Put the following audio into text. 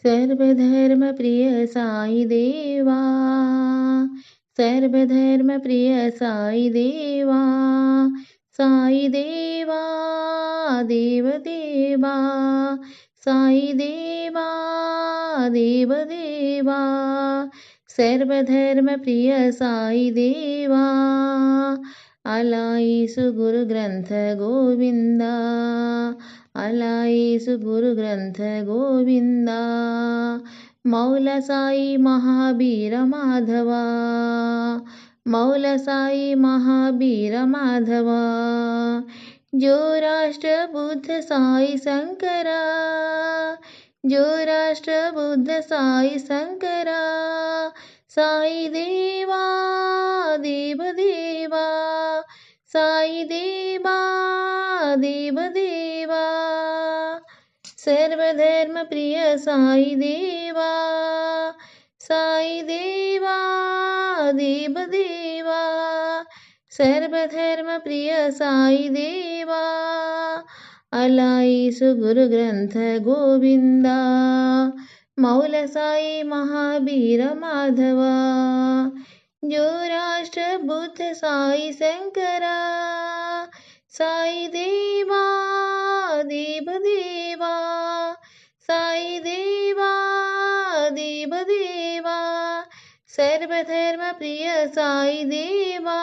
सर्वधर्मप्रिय साई देवा, सर्वधर्मप्रिय साई देवा, साई देवा देवदेवा, साई देवा देवदेवा, सर्वधर्मप्रिय साई देवा, अलाईसु गुरु ग्रंथ गोविंदा, अलाईसु गुरु ग्रंथ गोविंदा, मौला साई महावीर माधवा, मौला साई महावीर माधवा, जो राष्ट्र बुद्ध साई शंकरा, जो राष्ट्र बुद्ध साई शंकरा, साई देवा देवदेवा, साई देवा देवदेवा, सर्वधर्म प्रिय साई देवा, साई देवा देवदेवा, सर्वधर्म प्रिय साई देवा, अलाईसु गुरु ग्रंथ गोविंदा, मौला साई महावीर माधवा, जो राष्ट्र बुद्ध साई शंकरा, साई देवा देवदेवा, साई देवा देवदेवा, सर्वधर्म प्रिय साई देवा।